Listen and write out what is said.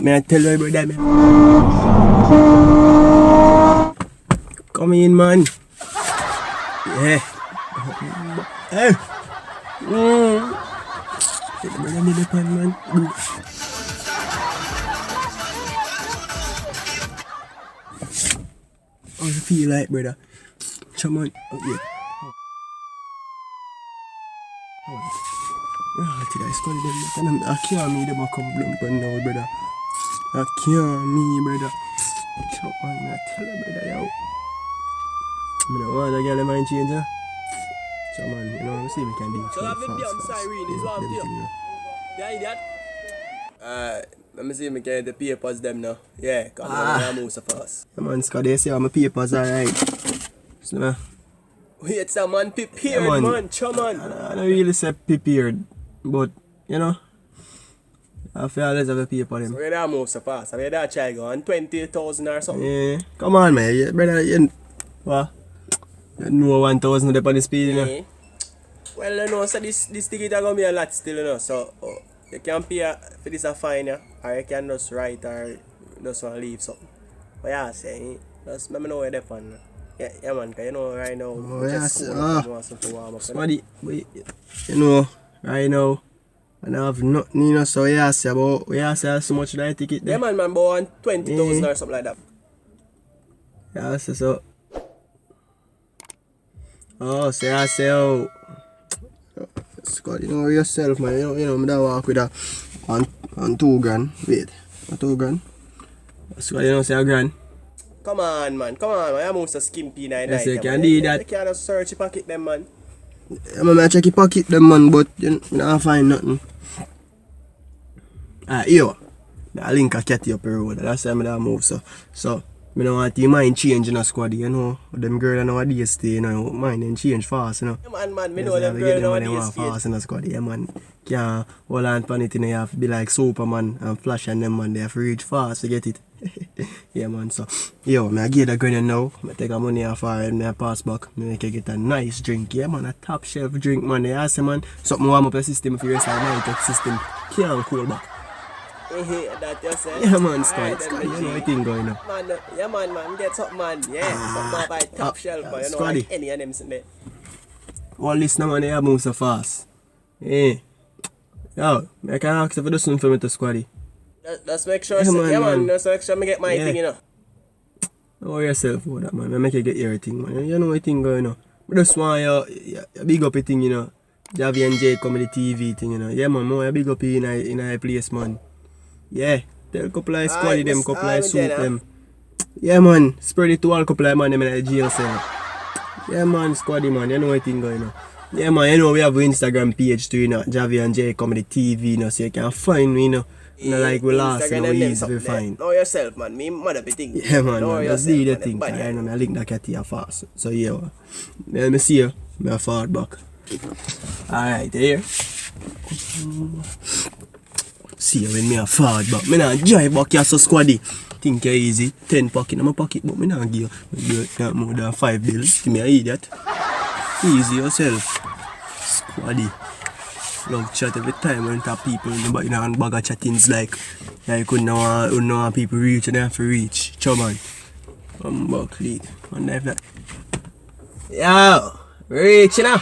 May I tell you about that, man? Come in, man. Yeah. Hey. Brother, need a pan, man. How you feel like, brother? Come on. Oh, yeah. I can't me them a come blunt on now, brother. I can't me, brother. Come on, I tell you, brother, yo. I don't want to get the mind change, huh? So, man, you know, see if we can do it. So, I've been beyond siren, is what I'm doing. Yeah, idiot. Let me see if we can get the papers, them now. Yeah, come on, I'm move so fast. Yeah, man, Scott, they say my papers are right. So, man. Wait, some man prepared, yeah, man. Come on. I don't really say prepared, but, you know, I feel always have a paper them. So where that move so fast? I mean, that try go on 20,000 or something. Yeah, come on, man. Yeah, brother, you, what? You know 1,000 up on the speed, you know? Yeah. Well, you know, so this ticket is going to be a lot still, you know. So, you can pay for this a fine, yeah? Or you can just write or just want to leave something. But yeah, say, just let me know where they're on. Yeah, man, because you know, right now, somebody, you know, right now, and I have nothing, you know, so yeah, say about, yeah, say so much that ticket there. Yeah, man, about 20,000 or something like that. Yeah, so. Oh, say, I say, oh. Scott, you know yourself, man, you know, me that walk with a, on 2 grand, wait, a 2 grand. Scott, you know, say a grand. Come on, man, I'm also skimpy night. Yes, you can do that. You can't search your pocket them, man. Yeah, man, I check your pocket them, man, but you don't find nothing. Yo, I link a cat up the road. That's why I move, so I don't want your mind change in a squad, you know. Them girls nowadays stay, you know, mind and change fast, you know. Yeah, man, me know them girls nowadays fast in a squad, yeah, man. Can't hold on to it, you know, you have to be like Superman and Flash and them, man. They have to reach fast to get it. Yeah, man, so, yo, I get a grenade now. I take a money off her and I pass back. I can get a nice drink, yeah, man, a top shelf drink, man. They ask, man, something warm up your system if you rest at night, your system can't cool back. That you say? Yeah, man, Scott, you know what thing going on. Man, yeah, man, get something, man, yeah, something by top shelf, man, you know, like any of them sitting there. All this now, man, they have moved so fast. Yeah. Yo, I can ask you for this one for me to Squaddy. Let's make sure, yeah, man, let's make sure I get my thing, you know. Don't worry yourself about that, man. I make you get everything, man. You know what thing going on. But just want you big up a thing, you know. Javi and Jay comedy TV thing, you know. Yeah, man, more big up in a place, man. Yeah, tell a couple of Squaddy them, couple of soup them. Yeah, man, spread it to all couple of man them in the jail cell. Yeah, man, Squaddy, man, you know what thing going on. Yeah, man, you know we have an Instagram page too, you know, Javi and Jay comedy TV, you know, so you can find me, you know. You know, like we last, you know, easy to find. Know yourself, man. Me mother be thinking. Yeah, man. Just do the thing. I know I link that cat here fast. So, yeah. Let me see you. Me a forward back. Alright, here. See you when me a forward back. Me not drive back here so Squaddy. Think you're easy. 10 pocket in my pocket, but me not give you more than 5 bills. Give me an idiot. Easy yourself. Squaddy. Love chat every time when top people in the and bag of chattings like you couldn't know people reach and they have to reach. Chow, man. Come back, lead. One knife that. Yo! Reach, you know?